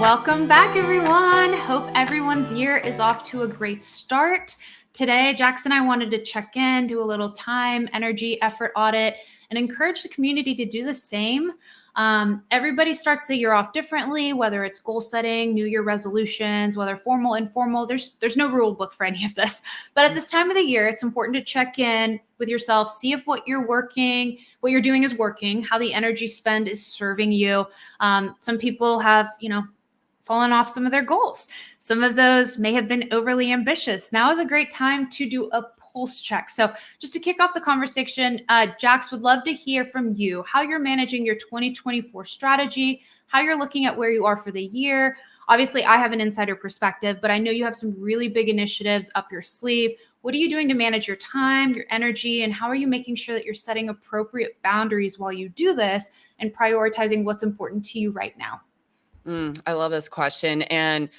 Welcome back, everyone. Hope everyone's year is off to a great start. Today, Jax and I wanted to check in, do a little time, energy, effort audit, and encourage the community to do the same. Everybody starts the year off differently, whether it's goal setting, New Year resolutions, whether formal, informal. There's no rule book for any of this. But at this time of the year, it's important to check in with yourself, see if what you're doing is working, how the energy spend is serving you. Some people have, fallen off some of their goals. Some of those may have been overly ambitious. Now is a great time to do a pulse check. So just to kick off the conversation, Jax, would love to hear from you how you're managing your 2024 strategy, how you're looking at where you are for the year. Obviously, I have an insider perspective, but I know you have some really big initiatives up your sleeve. What are you doing to manage your time, your energy, and how are you making sure that you're setting appropriate boundaries while you do this and prioritizing what's important to you right now? I love this question. And,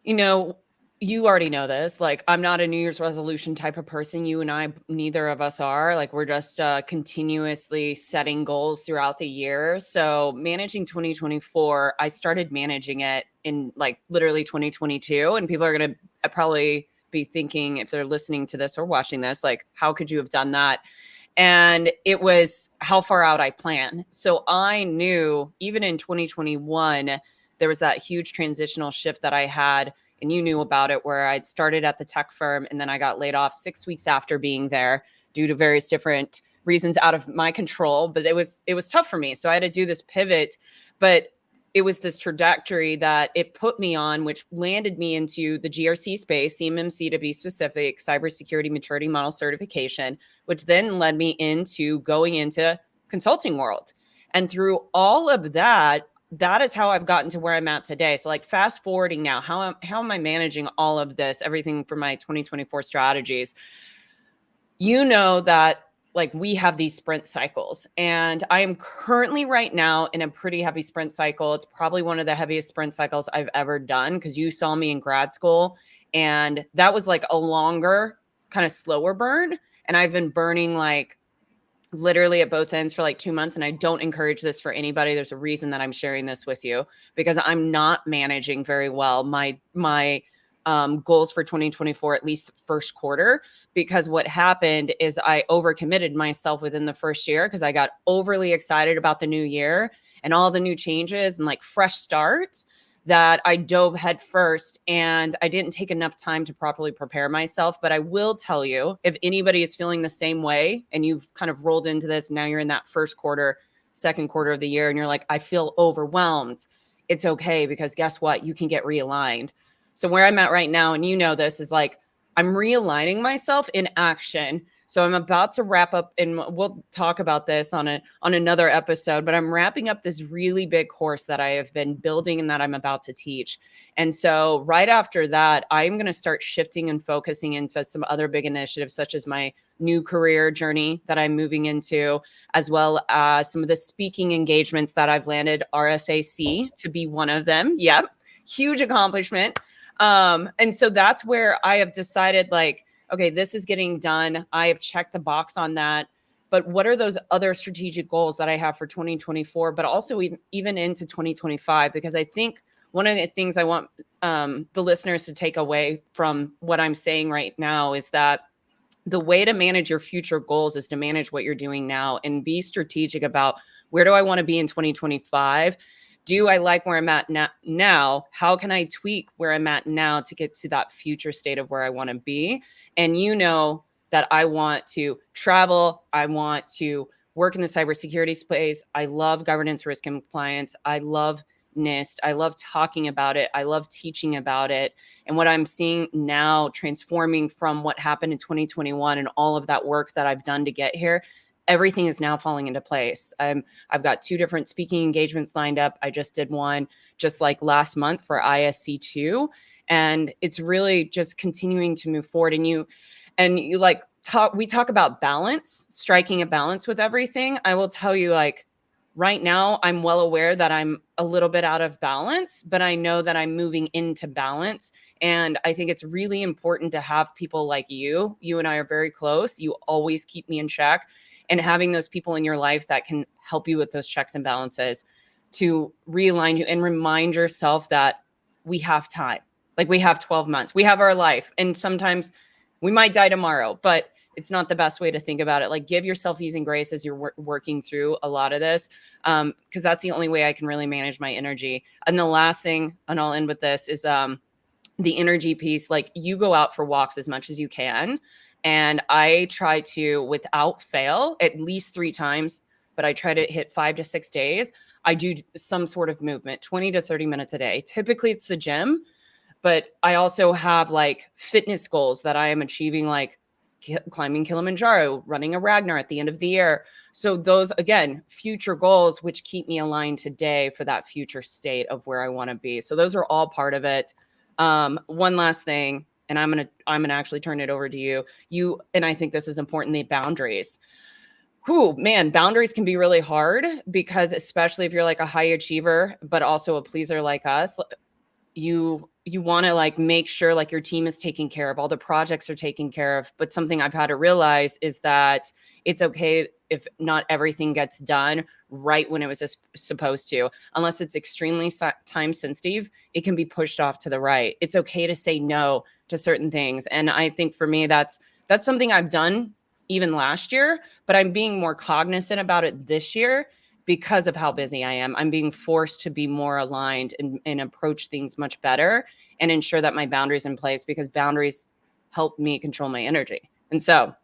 you already know this. Like, I'm not a New Year's resolution type of person. You and I, neither of us are. Like, we're just continuously setting goals throughout the year. So managing 2024, I started managing it in literally 2022. And people are going to probably be thinking, if they're listening to this or watching this, like, how could you have done that? And it was how far out I plan. So I knew even in 2021, there was that huge transitional shift that I had, and you knew about it, where I'd started at the tech firm and then I got laid off 6 weeks after being there due to various different reasons out of my control. But it was tough for me. So I had to do this pivot, but it was this trajectory that it put me on, which landed me into the GRC space, CMMC to be specific, cybersecurity maturity model certification, which then led me into going into consulting world. And through all of that, that is how I've gotten to where I'm at today. So fast forwarding now, how am I managing all of this, everything for my 2024 strategies? You know that we have these sprint cycles, and I am currently right now in a pretty heavy sprint cycle. It's probably one of the heaviest sprint cycles I've ever done, because you saw me in grad school and that was a longer, kind of slower burn. And I've been burning literally at both ends for 2 months. And I don't encourage this for anybody. There's a reason that I'm sharing this with you, because I'm not managing very well my goals for 2024, at least first quarter, because what happened is I overcommitted myself within the first year because I got overly excited about the new year and all the new changes and fresh starts, that I dove head first, and I didn't take enough time to properly prepare myself. But I will tell you, if anybody is feeling the same way and you've kind of rolled into this, now you're in that first quarter, second quarter of the year, and you're like, I feel overwhelmed, it's okay, because guess what? You can get realigned. So where I'm at right now, and you know this, is I'm realigning myself in action. So I'm about to wrap up, and we'll talk about this on another episode, but I'm wrapping up this really big course that I have been building and that I'm about to teach. And so right after that, I'm going to start shifting and focusing into some other big initiatives, such as my new career journey that I'm moving into, as well as some of the speaking engagements that I've landed, RSAC to be one of them. Yep. Huge accomplishment. And so that's where I have decided, okay, this is getting done. I have checked the box on that. But what are those other strategic goals that I have for 2024, but also even into 2025? Because I think one of the things I want the listeners to take away from what I'm saying right now is that the way to manage your future goals is to manage what you're doing now and be strategic about, where do I want to be in 2025? Do I like where I'm at now? How can I tweak where I'm at now to get to that future state of where I want to be? And you know that I want to travel. I want to work in the cybersecurity space. I love governance, risk, and compliance. I love NIST. I love talking about it. I love teaching about it. And what I'm seeing now, transforming from what happened in 2021 and all of that work that I've done to get here, everything is now falling into place. I've got 2 different speaking engagements lined up. I just did one just last month for ISC2. And it's really just continuing to move forward. And you we talk about balance, striking a balance with everything. I will tell you, right now, I'm well aware that I'm a little bit out of balance, but I know that I'm moving into balance. And I think it's really important to have people like you. You and I are very close. You always keep me in check. And having those people in your life that can help you with those checks and balances. to realign you and remind yourself that we have time. Like we have 12 months, we have our life. And sometimes we might die tomorrow, but it's not the best way to think about it. Like give yourself ease and grace as you're working through a lot of this. Because that's the only way I can really manage my energy. And the last thing, and I'll end with this, is the energy piece. Like you go out for walks as much as you can. And I try to, without fail, at least 3 times, but I try to hit 5 to 6 days. I do some sort of movement, 20 to 30 minutes a day. Typically it's the gym, but I also have like fitness goals that I am achieving, like climbing Kilimanjaro, running a Ragnar at the end of the year. So those, again, future goals, which keep me aligned today for that future state of where I want to be. So those are all part of it. One last thing, and I'm gonna actually turn it over to you. And I think this is important, the boundaries. Man, boundaries can be really hard because especially if you're like a high achiever, but also a pleaser like us, you want to like make sure like your team is taken care of, all the projects are taken care of. But something I've had to realize is that it's okay if not everything gets done right when it was supposed to, unless it's extremely time sensitive, it can be pushed off to the right. It's okay to say no to certain things. And I think for me, that's something I've done even last year, but I'm being more cognizant about it this year because of how busy I am. I'm being forced to be more aligned and approach things much better and ensure that my boundaries in place, because boundaries help me control my energy. And so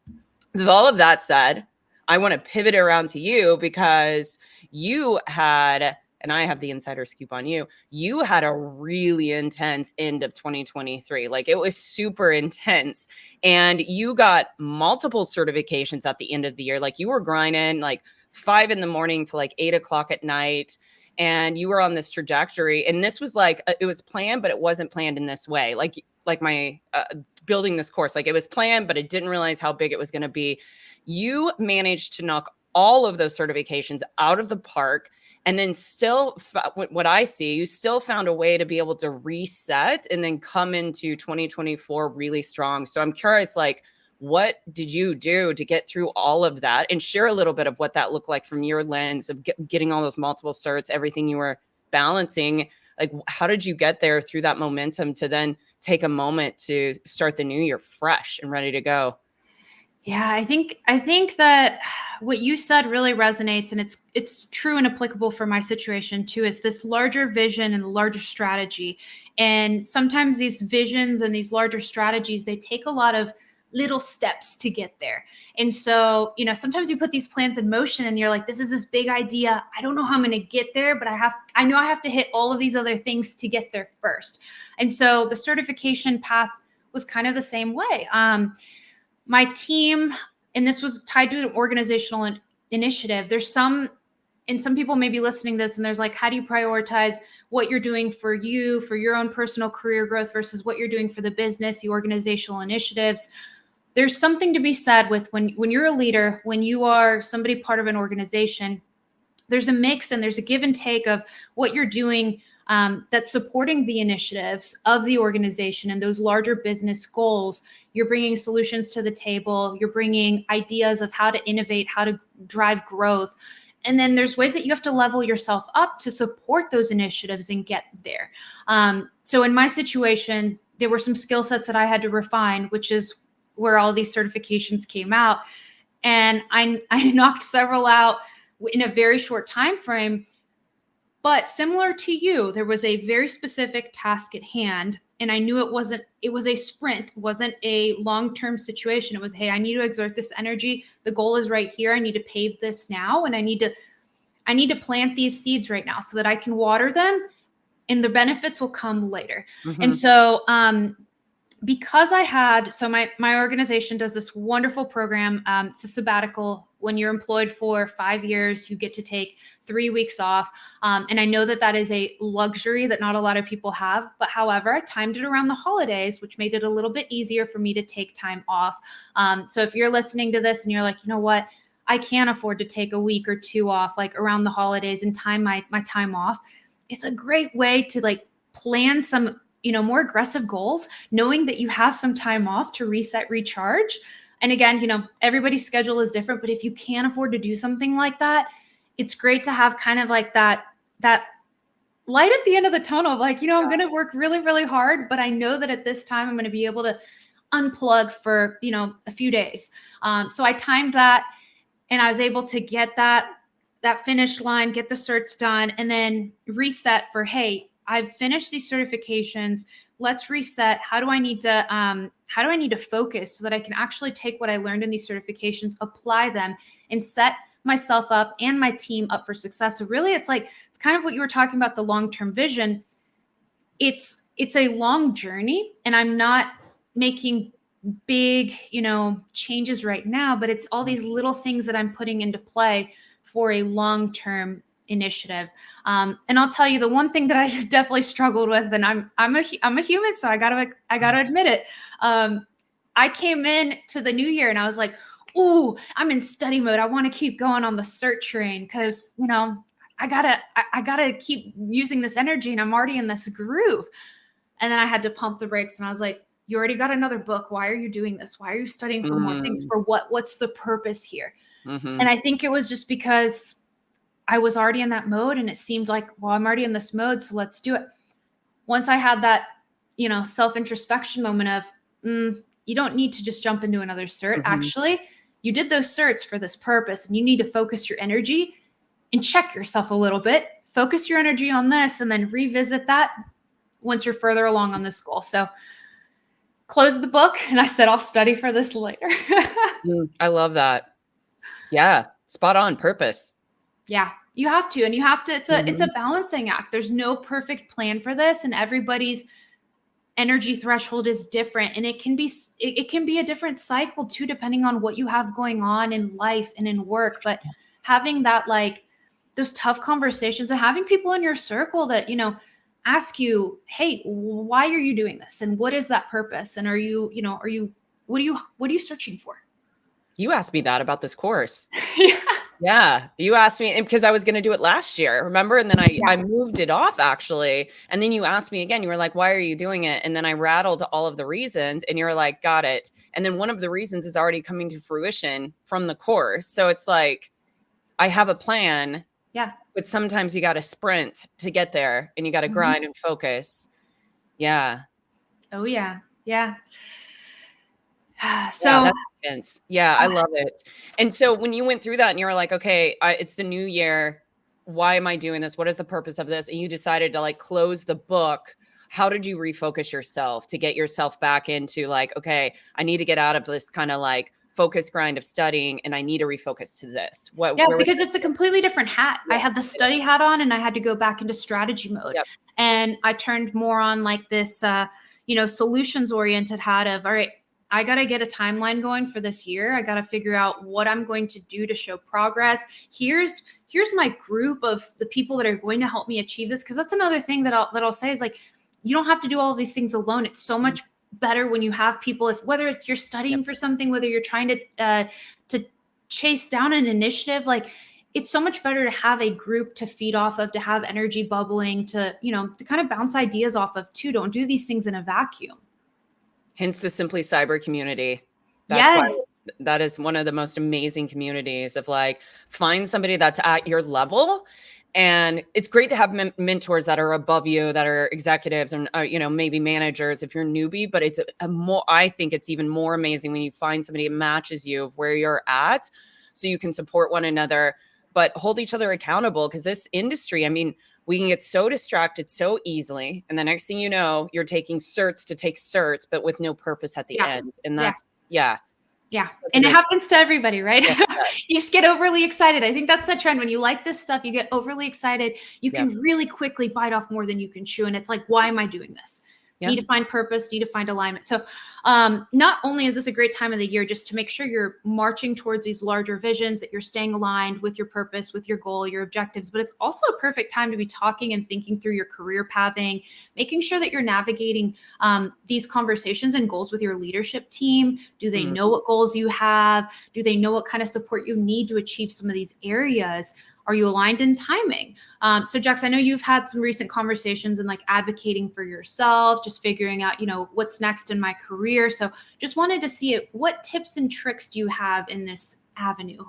with all of that said, I want to pivot around to you because you had, and I have the insider scoop on you, you had a really intense end of 2023. Like it was super intense and you got multiple certifications at the end of the year. Like you were grinding like 5 a.m. to like 8 o'clock at night. And you were on this trajectory. And this was like, it was planned, but it wasn't planned in this way. Like my building this course, like it was planned, but it didn't realize how big it was going to be. You managed to knock all of those certifications out of the park. And then still, what I see, you still found a way to be able to reset and then come into 2024 really strong. So I'm curious, like, what did you do to get through all of that, and share a little bit of what that looked like from your lens of getting all those multiple certs, everything you were balancing? Like, how did you get there through that momentum to then take a moment to start the new year fresh and ready to go? Yeah, I think that what you said really resonates, and it's true and applicable for my situation too. It's this larger vision and the larger strategy. And sometimes these visions and these larger strategies, they take a lot of little steps to get there. And so, sometimes you put these plans in motion and you're like, this is this big idea. I don't know how I'm going to get there, but I know I have to hit all of these other things to get there first. And so the certification path was kind of the same way. My team, and this was tied to an organizational initiative. Some people may be listening to this and there's like, how do you prioritize what you're doing for you, for your own personal career growth versus what you're doing for the business, the organizational initiatives? There's something to be said with when you're a leader, when you are somebody part of an organization, there's a mix and there's a give and take of what you're doing that's supporting the initiatives of the organization and those larger business goals. You're bringing solutions to the table. You're bringing ideas of how to innovate, how to drive growth. And then there's ways that you have to level yourself up to support those initiatives and get there. So in my situation, there were some skill sets that I had to refine, which is where all these certifications came out. And I knocked several out in a very short time frame. But similar to you, there was a very specific task at hand. And I knew it was a sprint, it wasn't a long-term situation. It was, hey, I need to exert this energy. The goal is right here. I need to pave this now. And I need to plant these seeds right now so that I can water them and the benefits will come later. Mm-hmm. And so, because my organization does this wonderful program. It's a sabbatical. When you're employed for 5 years, you get to take 3 weeks off. And I know that is a luxury that not a lot of people have. But however, I timed it around the holidays, which made it a little bit easier for me to take time off. So if you're listening to this and you're like, you know what, I can't afford to take a week or 2 off, like around the holidays and time my time off, it's a great way to like plan some more aggressive goals, knowing that you have some time off to reset, recharge. And again, everybody's schedule is different, but if you can't afford to do something like that, it's great to have kind of like that that light at the end of the tunnel of like, I'm going to work really, really hard, but I know that at this time I'm going to be able to unplug for, a few days. So I timed that and I was able to get that finish line, get the certs done, and then reset for, hey, I've finished these certifications. Let's reset. How do I need to focus so that I can actually take what I learned in these certifications, apply them, and set myself up and my team up for success? So really, it's kind of what you were talking about, the long-term vision. It's a long journey, and I'm not making big, changes right now, but it's all these little things that I'm putting into play for a long-term initiative. And I'll tell you, the one thing that I definitely struggled with, and I'm a human, so I gotta admit it. I came in to the new year and I was like, "Ooh, I'm in study mode. I want to keep going on the cert train because I gotta keep using this energy, and I'm already in this groove." And then I had to pump the brakes, and I was like, "You already got another book. Why are you doing this? Why are you studying for more things? For what? What's the purpose here?" Mm-hmm. And I think it was just because I was already in that mode, and it seemed like, well, I'm already in this mode, so let's do it. Once I had that, self-introspection moment of, you don't need to just jump into another cert. Mm-hmm. Actually, you did those certs for this purpose, and you need to focus your energy and check yourself a little bit. Focus your energy on this, and then revisit that once you're further along on this goal. So close the book, and I said, I'll study for this later. I love that. Yeah. Spot on. Purpose. Yeah, you have to. And you have to, it's a balancing act. There's no perfect plan for this, and everybody's energy threshold is different. And it can be a different cycle too, depending on what you have going on in life and in work. But having that, those tough conversations, and having people in your circle that, ask you, hey, why are you doing this? And what is that purpose? And what are you searching for? You asked me that about this course. Yeah. Yeah. You asked me because I was going to do it last year, remember? And then I moved it off actually. And then you asked me again, you were like, why are you doing it? And then I rattled all of the reasons and you're like, got it. And then one of the reasons is already coming to fruition from the course. So it's like, I have a plan. Yeah. But sometimes you got to sprint to get there and you got to grind and focus. Yeah. Oh yeah. Yeah. So yeah, that's intense. Yeah, I love it. And so when you went through that and you were like, okay, it's the new year. Why am I doing this? What is the purpose of this? And you decided to close the book. How did you refocus yourself to get yourself back into okay, I need to get out of this kind of focus grind of studying and I need to refocus to this? Because it's a completely different hat. I had the study hat on and I had to go back into strategy mode. Yep. And I turned more on this, solutions oriented hat of, all right, I got to get a timeline going for this year. I got to figure out what I'm going to do to show progress. Here's my group of the people that are going to help me achieve this. Cause that's another thing that I'll say is you don't have to do all of these things alone. It's so much better when you have people, whether it's you're studying for something, whether you're trying to chase down an initiative, it's so much better to have a group to feed off of, to have energy bubbling, to kind of bounce ideas off of too. Don't do these things in a vacuum. Hence the Simply Cyber community. That's why that is one of the most amazing communities of find somebody that's at your level. And it's great to have mentors that are above you, that are executives and, maybe managers if you're a newbie, but I think it's even more amazing when you find somebody that matches you of where you're at so you can support one another, but hold each other accountable. Because this industry, we can get so distracted so easily. And the next thing you know, you're taking certs to take certs, but with no purpose at the end. And that's, Yeah. And it happens to everybody, right? You just get overly excited. I think that's the trend. When you like this stuff, you get overly excited. You can really quickly bite off more than you can chew. And it's why am I doing this? Need to find purpose, need to find alignment. So not only is this a great time of the year just to make sure you're marching towards these larger visions, that you're staying aligned with your purpose, with your goal, your objectives, but it's also a perfect time to be talking and thinking through your career pathing, making sure that you're navigating these conversations and goals with your leadership team. Do they know what goals you have? Do they know what kind of support you need to achieve some of these areas? Are you aligned in timing? So Jax, I know you've had some recent conversations and advocating for yourself, just figuring out, what's next in my career. So just wanted to see what tips and tricks do you have in this avenue?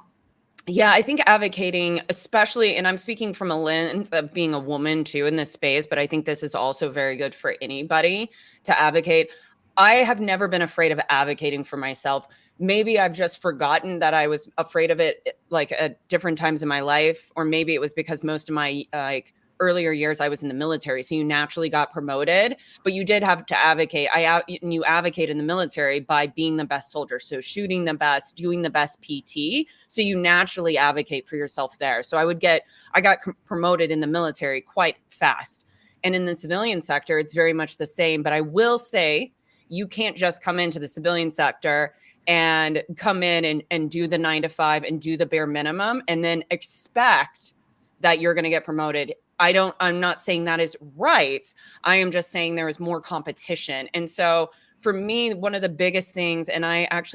Yeah, I think advocating, especially, and I'm speaking from a lens of being a woman too in this space, but I think this is also very good for anybody to advocate. I have never been afraid of advocating for myself. Maybe I've just forgotten that I was afraid of it like at different times in my life, or maybe it was because most of my like earlier years I was in the military, so you naturally got promoted, but you did have to advocate. You advocate in the military by being the best soldier, so shooting the best, doing the best PT, so you naturally advocate for yourself there. So I got promoted in the military quite fast. And in the civilian sector, it's very much the same. But I will say, you can't just come into the civilian sector and come in and do the 9 to 5 and do the bare minimum and then expect that you're going to get promoted. I'm not saying that is right. I am just saying there is more competition. And so for me, one of the biggest things, and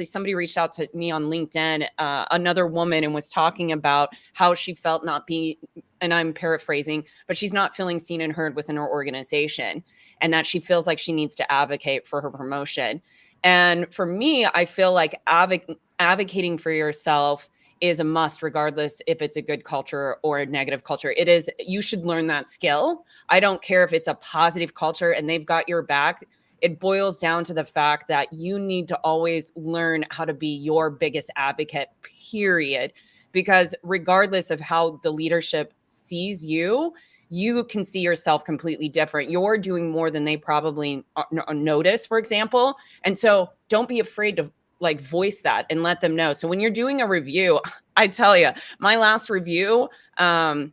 somebody reached out to me on LinkedIn, another woman, and was talking about how she felt not being, and I'm paraphrasing, but she's not feeling seen and heard within her organization, and that she feels like she needs to advocate for her promotion. And for me, I feel like advocating for yourself is a must, regardless if it's a good culture or a negative culture. It is, you should learn that skill. I don't care if it's a positive culture and they've got your back. It boils down to the fact that you need to always learn how to be your biggest advocate, period. Because regardless of how the leadership sees you, you can see yourself completely different. You're doing more than they probably notice, for example. And so don't be afraid to like voice that and let them know. So when you're doing a review, I tell you, my last review at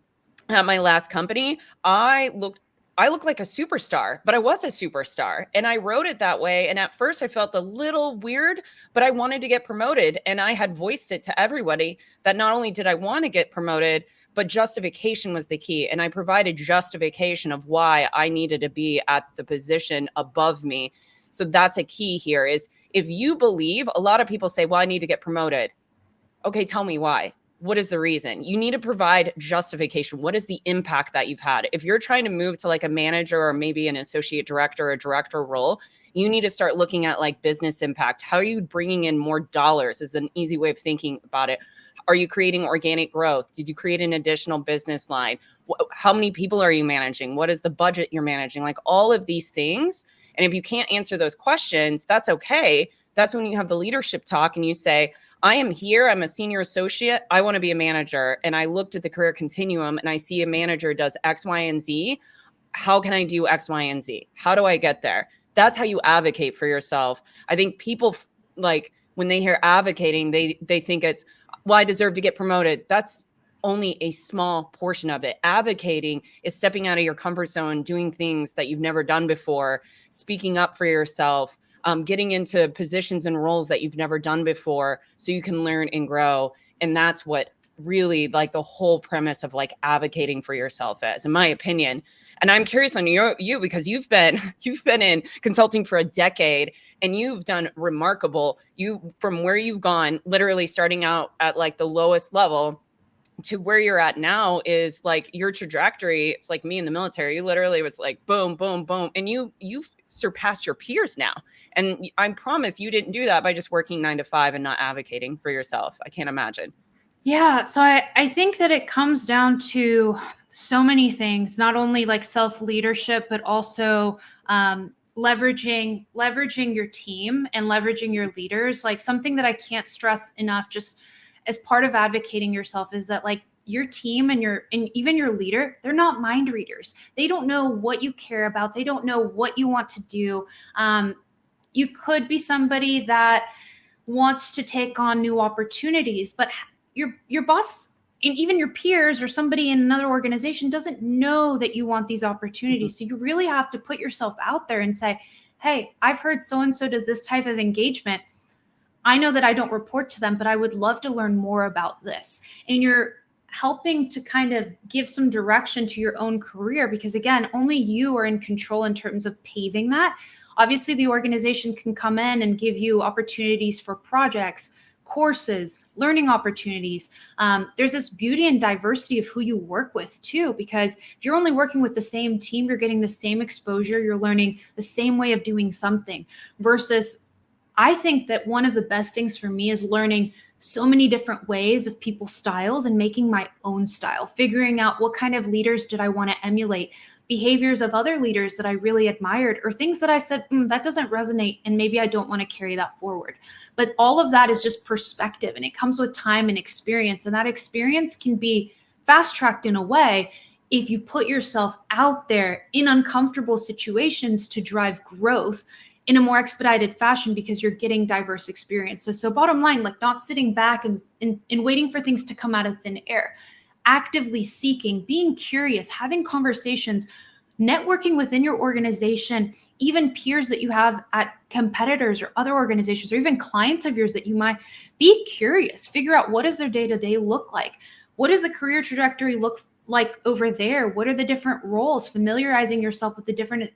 my last company, I looked like a superstar, but I was a superstar. And I wrote it that way. And at first I felt a little weird, but I wanted to get promoted. And I had voiced it to everybody that not only did I want to get promoted, but justification was the key. And I provided justification of why I needed to be at the position above me. So that's a key here is if you believe, a lot of people say, well, I need to get promoted. Okay, tell me why. What is the reason? You need to provide justification. What is the impact that you've had? If you're trying to move to like a manager or maybe an associate director or director role, you need to start looking at like business impact. How are you bringing in more dollars is an easy way of thinking about it. Are you creating organic growth? Did you create an additional business line? How many people are you managing? What is the budget you're managing? Like all of these things. And if you can't answer those questions, that's okay. That's when you have the leadership talk and you say, I am here. I'm a senior associate. I want to be a manager. And I looked at the career continuum and I see a manager does X, Y, and Z. How can I do X, Y, and Z? How do I get there? That's how you advocate for yourself. I think people like when they hear advocating, they think it's, well, I deserve to get promoted. That's only a small portion of it. Advocating is stepping out of your comfort zone, doing things that you've never done before, speaking up for yourself, getting into positions and roles that you've never done before so you can learn and grow. And that's what really like the whole premise of like advocating for yourself is, in my opinion. And I'm curious on you because you've been in consulting for a decade and you've done remarkable. You from where you've gone, literally starting out at like the lowest level to where you're at now is like your trajectory. It's like me in the military. You literally was like boom, boom, boom. And you've surpassed your peers now. And I promise you didn't do that by just working 9 to 5 and not advocating for yourself. I can't imagine. Yeah. So I think that it comes down to so many things, not only like self-leadership, but also leveraging your team and leveraging your leaders. Like something that I can't stress enough, just as part of advocating yourself, is that like your team and even your leader, they're not mind readers. They don't know what you care about. They don't know what you want to do. You could be somebody that wants to take on new opportunities, but your boss and even your peers or somebody in another organization doesn't know that you want these opportunities. So you really have to put yourself out there and say, hey, I've heard so and so does this type of engagement. I know that I don't report to them, but I would love to learn more about this. And you're helping to kind of give some direction to your own career because, again, only you are in control in terms of paving that. Obviously, the organization can come in and give you opportunities for projects, courses, learning opportunities. There's this beauty and diversity of who you work with too, because if you're only working with the same team, you're getting the same exposure, you're learning the same way of doing something versus I think that one of the best things for me is learning so many different ways of people's styles and making my own style, figuring out what kind of leaders did I want to emulate, behaviors of other leaders that I really admired, or things that I said, that doesn't resonate, and maybe I don't want to carry that forward. But all of that is just perspective, and it comes with time and experience. And that experience can be fast tracked in a way if you put yourself out there in uncomfortable situations to drive growth in a more expedited fashion, because you're getting diverse experience. So bottom line, like, not sitting back and waiting for things to come out of thin air, actively seeking, being curious, having conversations, networking within your organization, even peers that you have at competitors or other organizations, or even clients of yours that you might be curious, figure out what does their day-to-day look like? What does the career trajectory look like over there? What are the different roles? Familiarizing yourself with the different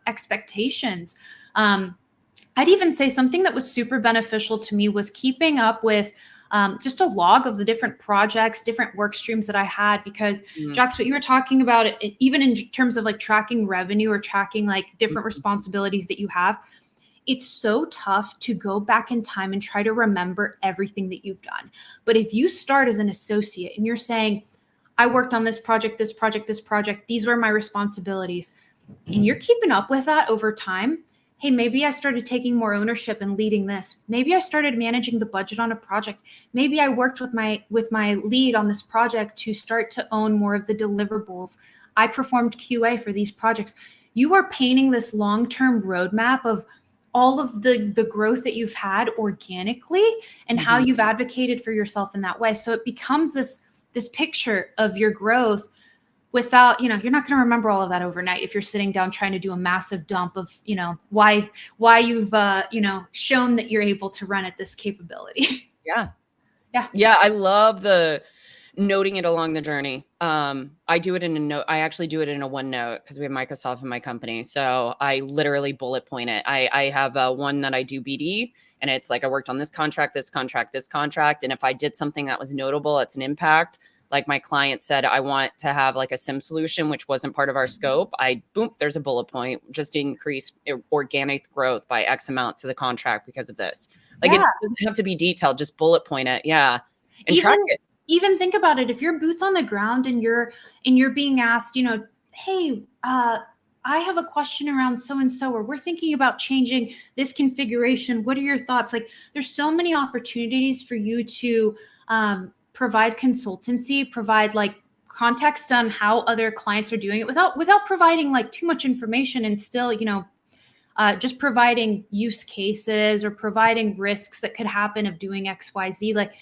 expectations. I'd even say something that was super beneficial to me was keeping up with just a log of the different projects, different work streams that I had, because Jax, what you were talking about, even in terms of like tracking revenue or tracking like different responsibilities that you have, it's so tough to go back in time and try to remember everything that you've done. But if you start as an associate and you're saying, I worked on this project, this project, this project, these were my responsibilities, and you're keeping up with that over time. Hey, maybe I started taking more ownership and leading this. Maybe I started managing the budget on a project. Maybe I worked with my lead on this project to start to own more of the deliverables. I performed QA for these projects. You are painting this long-term roadmap of all of the growth that you've had organically and how you've advocated for yourself in that way. So it becomes this picture of your growth without, you're not going to remember all of that overnight if you're sitting down trying to do a massive dump of, why you've, shown that you're able to run at this capability. Yeah. Yeah. Yeah. I love the noting it along the journey. I do it in a note. I actually do it in a OneNote because we have Microsoft in my company. So I literally bullet point it. I have one that I do BD, and it's like, I worked on this contract, this contract, this contract. And if I did something that was notable, it's an impact. Like my client said, I want to have like a SIM solution, which wasn't part of our scope. There's a bullet point, just increase organic growth by X amount to the contract because of this. Like, it doesn't have to be detailed, just bullet point it. Yeah. And track it. Even think about it. If you're boots on the ground and you're being asked, hey, I have a question around so-and-so, or we're thinking about changing this configuration. What are your thoughts? Like, there's so many opportunities for you to provide consultancy, provide like context on how other clients are doing it without providing like too much information, and still, just providing use cases or providing risks that could happen of doing XYZ. Like,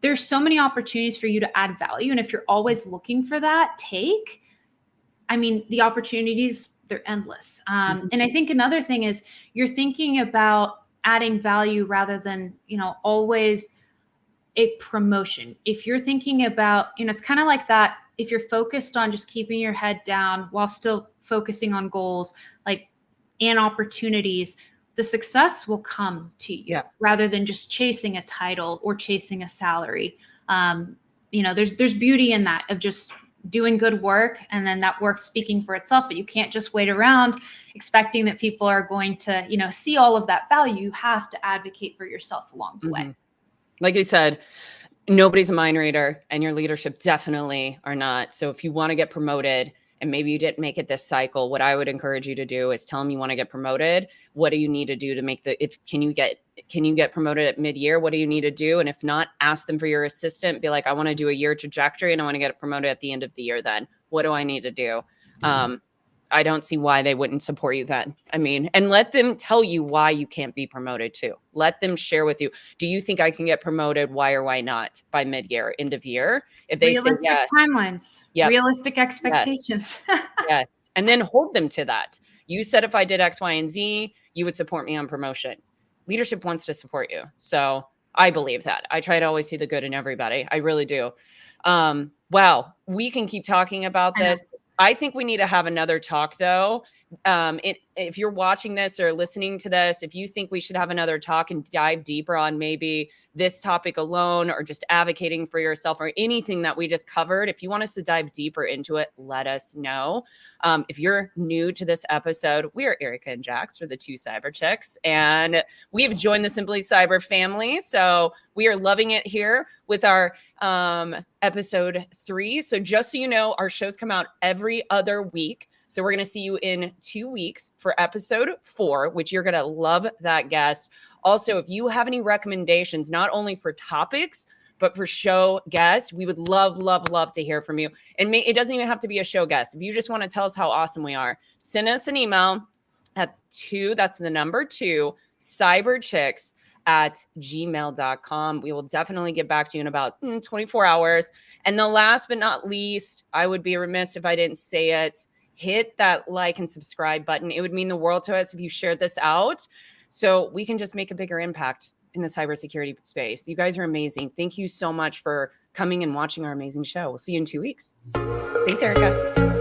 there's so many opportunities for you to add value. And if you're always looking for that the opportunities, they're endless. And I think another thing is you're thinking about adding value rather than, always a promotion. If you're thinking about, it's kind of like that. If you're focused on just keeping your head down while still focusing on goals, and opportunities, the success will come to you rather than just chasing a title or chasing a salary. There's beauty in that, of just doing good work, and then that work speaking for itself. But you can't just wait around expecting that people are going to, see all of that value. You have to advocate for yourself along the way. Like you said, nobody's a mind reader, and your leadership definitely are not. So if you want to get promoted, and maybe you didn't make it this cycle, what I would encourage you to do is tell them you want to get promoted. What do you need to do to make can you get promoted at mid-year? What do you need to do? And if not, ask them for your assistant. Be like, I want to do a year trajectory and I want to get promoted at the end of the year. Then what do I need to do? I don't see why they wouldn't support you then. And let them tell you why you can't be promoted too. Let them share with you. Do you think I can get promoted? Why or why not by mid-year, end of year? If they realistic say yes, timelines, realistic expectations. Yes. And then hold them to that. You said if I did X, Y, and Z, you would support me on promotion. Leadership wants to support you. So I believe that. I try to always see the good in everybody. I really do. Wow. We can keep talking about this. I think we need to have another talk though. If you're watching this or listening to this, if you think we should have another talk and dive deeper on maybe this topic alone or just advocating for yourself or anything that we just covered, if you want us to dive deeper into it, let us know. If you're new to this episode, we are Erika and Jax for the Two Cyber Chicks, and we have joined the Simply Cyber family. So we are loving it here with our episode 3. So just so you know, our shows come out every other week. So we're going to see you in 2 weeks for episode 4, which you're going to love that guest. Also, if you have any recommendations, not only for topics, but for show guests, we would love, love, love to hear from you. And it doesn't even have to be a show guest. If you just want to tell us how awesome we are, send us an email at 2, that's the number 2, cyberchicks@gmail.com. We will definitely get back to you in about 24 hours. And the last but not least, I would be remiss if I didn't say it, hit that like and subscribe button. It would mean the world to us if you shared this out so we can just make a bigger impact in the cybersecurity space. You guys are amazing. Thank you so much for coming and watching our amazing show. We'll see you in 2 weeks. Thanks, Erika.